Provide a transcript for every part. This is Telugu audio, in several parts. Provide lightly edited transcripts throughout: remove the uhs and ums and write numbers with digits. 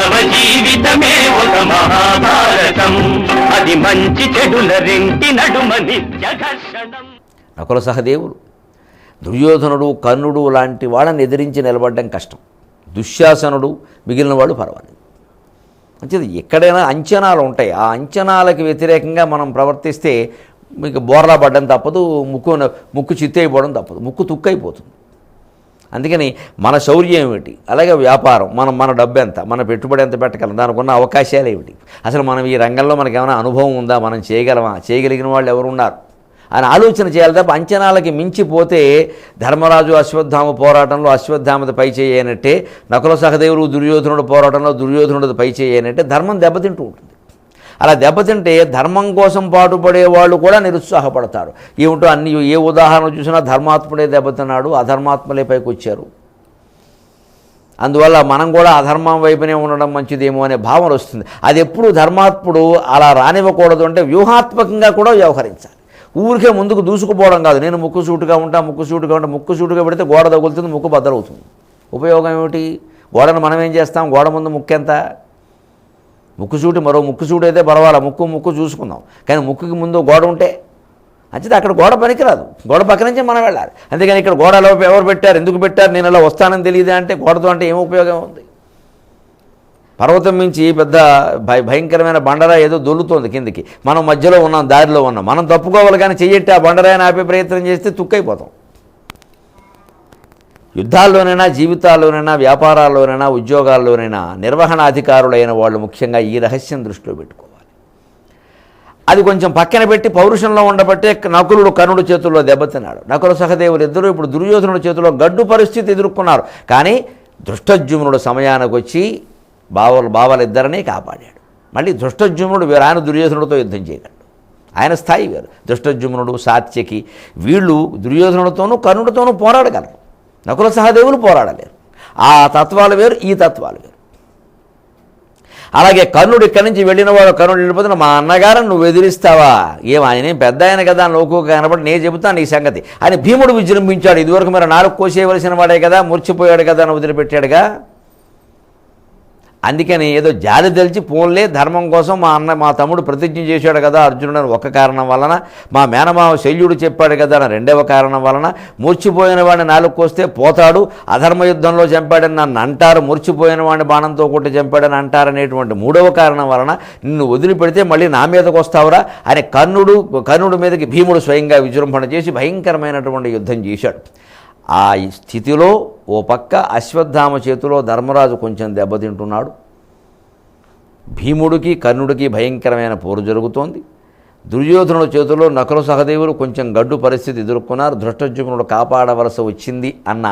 మానవ జీవితమే ఒక మహాభారతం, అది మంచి చెడుల రెంటి నడుమ నిత్య ఘర్షణం. నకుల సహదేవులు, దుర్యోధనుడు, కర్ణుడు లాంటి వాళ్ళని ఎదిరించి నిలబడడం కష్టం. దుశ్శాసనుడు, మిగిలిన వాళ్ళు పర్వాలేదు. మంచిది, ఎక్కడైనా అంచనాలు ఉంటాయి. ఆ అంచనాలకు వ్యతిరేకంగా మనం ప్రవర్తిస్తే మీకు బోర్లా పడడం తప్పదు, ముక్కు చిత్తైపోవడం తప్పదు, ముక్కు తుక్కైపోతుంది. అందుకని మన శౌర్యం ఏమిటి, అలాగే వ్యాపారం, మన డబ్బు ఎంత, మన పెట్టుబడి ఎంత పెట్టగలం, దానికి ఉన్న అవకాశాలు ఏమిటి, అసలు మనం ఈ రంగంలో మనకి ఏమైనా అనుభవం ఉందా, మనం చేయగలమా, చేయగలిగిన వాళ్ళు ఎవరున్నారు అని ఆలోచన చేయాలి తప్ప అంచనాలకి మించిపోతే ధర్మరాజు అశ్వత్థామ పోరాటంలో అశ్వత్థామది పై చేయనట్టే, నకుల సహదేవుడు దుర్యోధనుడు పోరాటంలో దుర్యోధనుడు పై చేయనట్టే ధర్మం దెబ్బతింటూ ఉంటుంది. అలా దెబ్బతింటే ధర్మం కోసం పాటుపడే వాళ్ళు కూడా నిరుత్సాహపడతారు. ఏమిటో అన్ని ఏ ఉదాహరణ చూసినా ధర్మాత్ముడే దెబ్బతిన్నాడు, అధర్మాత్మలే పైకి వచ్చారు, అందువల్ల మనం కూడా అధర్మం వైపునే ఉండడం మంచిదేమో అనే భావన వస్తుంది. అది ఎప్పుడు ధర్మాత్ముడు అలా రానివ్వకూడదు అంటే వ్యూహాత్మకంగా కూడా వ్యవహరించాలి. ఊరికే ముందుకు దూసుకుపోవడం కాదు. నేను ముక్కుసూటుగా ఉంటా, ముక్కుసూటుగా పెడితే గోడ తగులుతుంది, ముక్కు బద్దలవుతుంది. ఉపయోగం ఏమిటి? గోడను మనం ఏం చేస్తాం? గోడ ముందు ముక్కెంత? ముక్కుసూటి మరో ముక్కుసూటి అయితే పర్వాలా, ముక్కు చూసుకుందాం. కానీ ముక్కుకి ముందు గోడ ఉంటే అంచేది అక్కడ గోడ పనికిరాదు, గోడ పక్క నుంచే మనం వెళ్ళాలి. అంతేగాని ఇక్కడ గోడలో ఎవరు పెట్టారు, ఎందుకు పెట్టారు, నేను అలా వస్తానని తెలియదు అంటే గోడతో అంటే ఏం ఉపయోగం ఉంది? పర్వతం మించి పెద్ద భయంకరమైన బండరా ఏదో దొల్లుతోంది కిందికి, మనం మధ్యలో ఉన్నాం, దారిలో ఉన్నాం. మనం తప్పుకోవాలి, కానీ చెయ్యట్టి ఆ బండరాయిని ఆపే ప్రయత్నం చేస్తే తుక్కైపోతాం. యుద్ధాల్లోనైనా, జీవితాల్లోనైనా, వ్యాపారాల్లోనైనా, ఉద్యోగాల్లోనైనా నిర్వహణ అధికారులైన వాళ్ళు ముఖ్యంగా ఈ రహస్యం దృష్టిలో పెట్టుకోవాలి. అది కొంచెం పక్కన పెట్టి పౌరుషంలో ఉండబట్టే నకులుడు కర్ణుడి చేతుల్లో దెబ్బతిన్నాడు. నకుల సహదేవులు ఇద్దరు ఇప్పుడు దుర్యోధనుడి చేతిలో గడ్డు పరిస్థితి ఎదుర్కొన్నారు. కానీ దృష్టజ్యుమ్నుడు సమయానికి వచ్చి బావలిద్దరినీ కాపాడాడు. మళ్ళీ దృష్టజ్యుమ్నుడు వేరు, ఆయన దుర్యోధనుడితో యుద్ధం చేయగలడు, ఆయన స్థాయి వేరు. దృష్టజ్యుమ్నుడు, సాత్యకి వీళ్ళు దుర్యోధనుడితోనూ కర్ణుడితోనూ పోరాడగలరు, నకుల సహదేవులు పోరాడలేరు. ఆ తత్వాలు వేరు, ఈ తత్వాలు వేరు. అలాగే కర్ణుడు ఇక్కడి నుంచి వెళ్ళినవాడు, కర్ణుడు వెళ్ళిపోతున్న మా అన్నగారని నువ్వు ఎదిరిస్తావా, ఆయనేం పెద్ద ఆయన కదా, లోకు కనబడి నేను చెబుతాను నీ సంగతి అని భీముడు విజృంభించాడు. ఇదివరకు మీరు 4 కోసేయవలసిన వాడే కదా, మూర్చిపోయాడు కదా అని వదిలిపెట్టాడుగా. అందుకని ఏదో జాలి తెలిసి పోన్లే, ధర్మం కోసం మా తమ్ముడు ప్రతిజ్ఞ చేశాడు కదా అర్జునుడు అని ఒక కారణం వలన, మా మేనమావ శల్యుడు చెప్పాడు కదా అని రెండవ కారణం వలన, మూర్చిపోయిన వాడిని 4 కోస్తే పోతాడు, అధర్మ యుద్ధంలో చంపాడని నన్ను అంటారు, మూర్చిపోయిన వాడిని బాణంతో కొట్టి చంపాడని అంటారనేటువంటి మూడవ కారణం వలన నిన్ను వదిలిపెడితే మళ్ళీ నా మీదకు వస్తావురా అని కర్ణుడి మీదకి భీముడు స్వయంగా విజృంభణ చేసి భయంకరమైనటువంటి యుద్ధం చేశాడు. ఆ స్థితిలో ఓ పక్క అశ్వత్థామ చేతిలో ధర్మరాజు కొంచెం దెబ్బతింటున్నాడు. భీముడికి కర్ణుడికి భయంకరమైన పోరు జరుగుతోంది. దుర్యోధనుడి చేతిలో నకుల సహదేవులు కొంచెం గడ్డు పరిస్థితి ఎదుర్కొన్నారు. దృష్టజ్యుమ్నుడు కాపాడవలసి వచ్చింది అన్న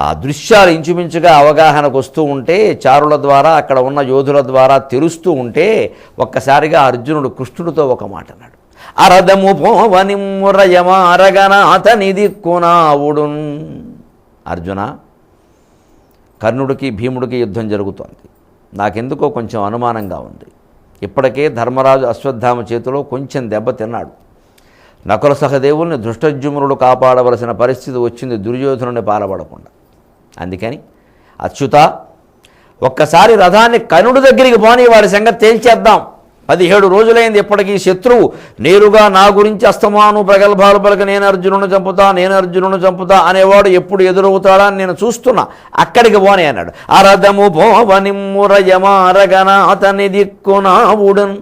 ఆ దృశ్యాలు ఇంచుమించుగా అవగాహనకు వస్తూ ఉంటే, చారుల ద్వారా అక్కడ ఉన్న యోధుల ద్వారా తెలుస్తూ ఉంటే, ఒక్కసారిగా అర్జునుడు కృష్ణుడితో ఒక మాట అన్నాడు. అరదము పోవనిమ్మురయమారగన అతని దిక్కునావుడున్. అర్జున, కర్ణుడికి భీముడికి యుద్ధం జరుగుతోంది. నాకెందుకో కొంచెం అనుమానంగా ఉంది. ఇప్పటికే ధర్మరాజు అశ్వత్థామ చేతిలో కొంచెం దెబ్బ తిన్నాడు. నకుల సహదేవుల్ని దృష్టజ్యుమ్నుడు కాపాడవలసిన పరిస్థితి వచ్చింది దుర్యోధనుని పాల్పడకుండా. అందుకని అచ్యుత, ఒక్కసారి రథాన్ని కర్ణుడి దగ్గరికి పోని, వాడి సంగతి తేల్చేద్దాం. 17 రోజులైంది ఇప్పటికీ శత్రువు నేరుగా నా గురించి అస్తమాను ప్రగల్భాలు పలక నేను అర్జునుని చంపుతా అనేవాడు ఎప్పుడు ఎదురవుతాడా అని నేను చూస్తున్నా, అక్కడికి పోనే అన్నాడు. అరదము పోవనిమ్మురయమారగన అతని దిక్కునావుడన్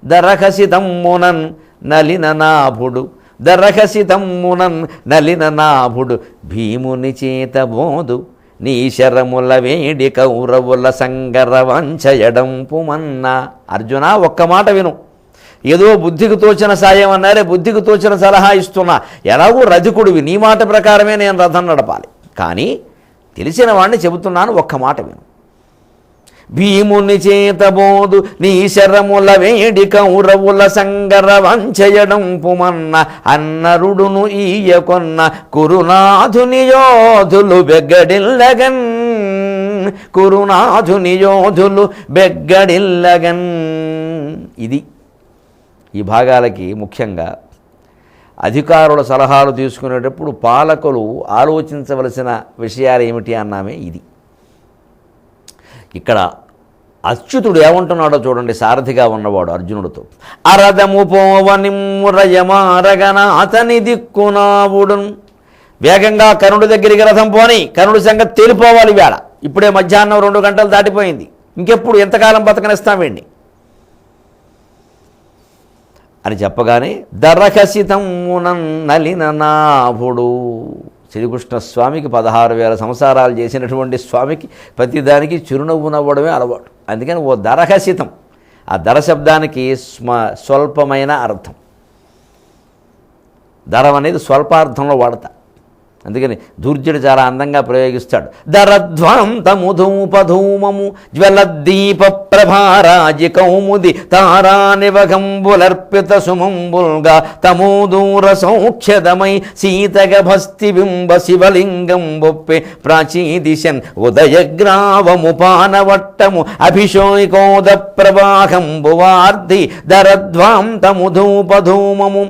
దరఖసితమ్మునన్ నలిన నాభుడు భీముని చేత బోదు నీ శరముల వేడి కౌరవుల సంగర వంచయడంపుమన్నా. అర్జున, ఒక్క మాట విను. ఏదో బుద్ధికి తోచిన సాయం అన్నారే, బుద్ధికి తోచిన సలహా ఇస్తున్నా. ఎలాగూ రధికుడివి, నీ మాట ప్రకారమే నేను రథం నడపాలి. కానీ తెలిసిన వాడిని చెబుతున్నాను, ఒక్క మాట విను. భీముని చేతబోదు నీ శరముల వేడి కౌరవుల సంగర వంచయడంపుమన్న అన్నరుడును ఈయకొన్న కురునాథుని యోధులు బెగ్గడిల్లగన్. ఇది ఈ భాగాలకి ముఖ్యంగా అధికారుల సలహాలు తీసుకునేటప్పుడు పాలకులు ఆలోచించవలసిన విషయాలు ఏమిటి అన్నామే ఇది. ఇక్కడ అచ్యుతుడు ఏమంటున్నాడో చూడండి, సారథిగా ఉన్నవాడు అర్జునుడితో. అరదము పోవనిమ్మురయమారగన అతని దిక్కునావుడు. వేగంగా కర్ణుడి దగ్గరికి రథం పోని, కర్ణుడి సంగతి తేలిపోవాలి వేళ. ఇప్పుడే మధ్యాహ్నం 2 గంటలు దాటిపోయింది, ఇంకెప్పుడు ఎంతకాలం బతకనిస్తామేండి అని చెప్పగానే దరఖసితమునలిన నాభుడు. శ్రీకృష్ణ స్వామికి 16,000 సంవత్సరాలు చేసినటువంటి స్వామికి ప్రతిదానికి చిరునవ్వు నవ్వడమే అలవాటు. అందుకని ఓ దరహసితం, ఆ దర శబ్దానికి స్వల్పమైన అర్థం. దరం అనేది స్వల్పార్థంలో వాడతా, అందుకని ధూర్జుడు చాలా అందంగా ప్రయోగిస్తాడు. దరధ్వాంతముధూపధూమము జ్వలద్దీప ప్రభారాజి కౌముది తారానివగంబులర్పిత సుమంబుల్గా తమోదూర సౌఖ్యదమై సీతగ భస్తి బింబ శివలింగం బొప్పే ప్రాచీదిశన్ ఉదయగ్రావముపానవట్టము అభిషేకోద ప్రవాహంబువార్ధి దరధ్వాంతముధూపధూమము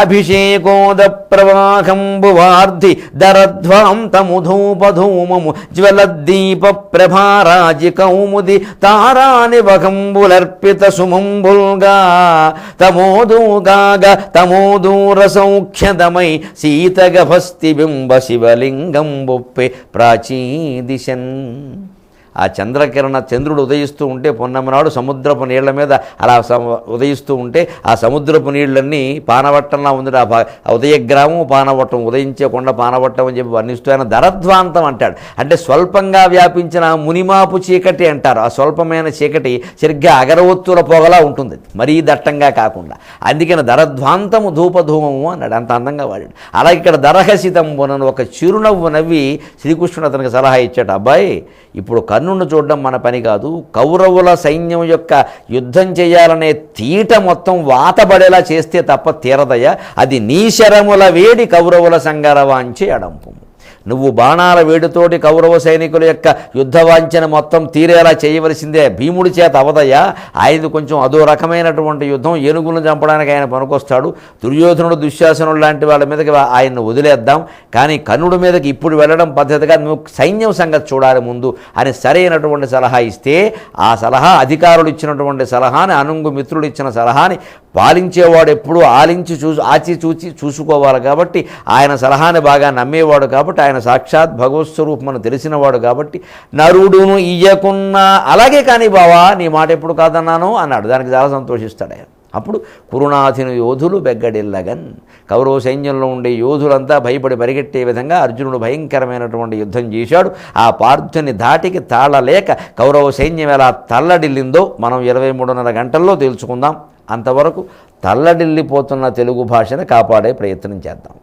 అభిషేకోద ప్రవాహంబువార్ధి దరధ్వాంతముధూపధూమము జ్వలద్దీప ప్రభారాజి కౌముది తారానివగంబులర్పిత సుమంబుల్గా తమోదూగాగ తమోదూర సౌఖ్యదమై సీతగ భస్తి బింబ శివలింగం బొప్పే ప్రాచీదిశన్. ఆ చంద్రుడు ఉదయిస్తూ ఉంటే పొన్నమ్మ నాడు సముద్రపు నీళ్ల మీద అలా ఉదయిస్తూ ఉంటే ఆ సముద్రపు నీళ్ళన్నీ పానవట్టంలా ఉంది. ఆ ఉదయగ్రామం పానవట్టం, ఉదయించే కొండ పానవట్టం అని చెప్పి వర్ణిస్తూ ఆయన దరధ్వాంతం అంటాడు. అంటే స్వల్పంగా వ్యాపించిన మునిమాపు చీకటి అంటారు. ఆ స్వల్పమైన చీకటి సరిగ్గా అగరవత్తుల పొగలా ఉంటుంది, మరీ దట్టంగా కాకుండా. అందుకని దరధ్వాంతము ధూపధూమము అన్నాడు, అంత అందంగా వాడాడు. అలాగే ఇక్కడ దరహసితంబునను ఒక చిరునవ్వు నవ్వి శ్రీకృష్ణుడు అతనికి సలహా ఇచ్చాడు. అబ్బాయి, ఇప్పుడు కర్ణుడిని చూడడం మన పని కాదు, కౌరవుల సైన్యం యొక్క యుద్ధం చేయాలనే తీట మొత్తం వాతబడేలా చేస్తే తప్ప తీరదయ్యా. అది నీ శరముల వేడి కౌరవుల సంగరవాంచి అడంపు. నువ్వు బాణాల వేడితోటి కౌరవ సైనికుల యొక్క యుద్ధవాంఛన మొత్తం తీరేలా చేయవలసిందే, భీముడి చేత అవదయ్యా. ఆయనది కొంచెం అదో రకమైనటువంటి యుద్ధం, ఏనుగులను చంపడానికి ఆయన పనికొస్తాడు. దుర్యోధనుడు దుశ్శాసనుడు లాంటి వాళ్ళ మీదకి ఆయన్ని వదిలేద్దాం, కానీ కర్ణుడి మీదకి ఇప్పుడు వెళ్ళడం పద్ధతిగా, నువ్వు సైన్యం సంగతి చూడాలి ముందు అని సరైనటువంటి సలహా ఇస్తే, ఆ సలహా అధికారులు ఇచ్చినటువంటి సలహాని, అనుంగు మిత్రుడు ఇచ్చిన సలహాని పాలించేవాడు ఎప్పుడూ ఆచిచూచి చూసుకోవాలి. కాబట్టి ఆయన సలహాని బాగా నమ్మేవాడు, కాబట్టి ఆయన సాక్షాత్ భగవత్ స్వరూపమని తెలిసినవాడు, కాబట్టి నరుడును ఇయ్యకున్నా అలాగే కానీ బావా నీ మాట ఎప్పుడు కాదన్నాను అన్నాడు. దానికి చాలా సంతోషిస్తాడు ఆయన. అప్పుడు కురునాథుని యోధులు బెగ్గడిల్లగన్, కౌరవ సైన్యంలో ఉండే యోధులంతా భయపడి పరిగెట్టే విధంగా అర్జునుడు భయంకరమైనటువంటి యుద్ధం చేశాడు. ఆ పార్థుని ధాటికి తాళలేక కౌరవ సైన్యం ఎలా తల్లడిల్లిందో మనం 23.5 గంటల్లో తెలుసుకుందాం. అంతవరకు తల్లడిల్లిపోతున్న తెలుగు భాషను కాపాడే ప్రయత్నం చేద్దాం.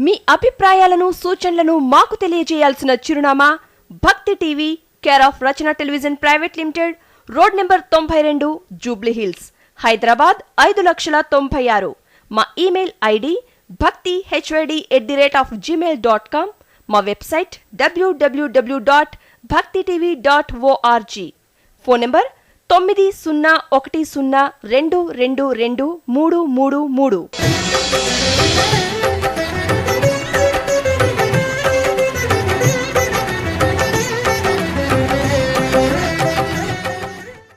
మీ అభిప్రాయాలను, సూచనలను మాకు తెలియజేయాల్సిన చిరునామా భక్తి TV, care of Rachana television private limited, road number 92, Jubilee hills, Hyderabad 5,96,000. మా ఇమెయిల్ ఐడి bhakti@gmail.com. మా వెబ్సైట్ www.bhaktitv.org. Phone number 9010222333.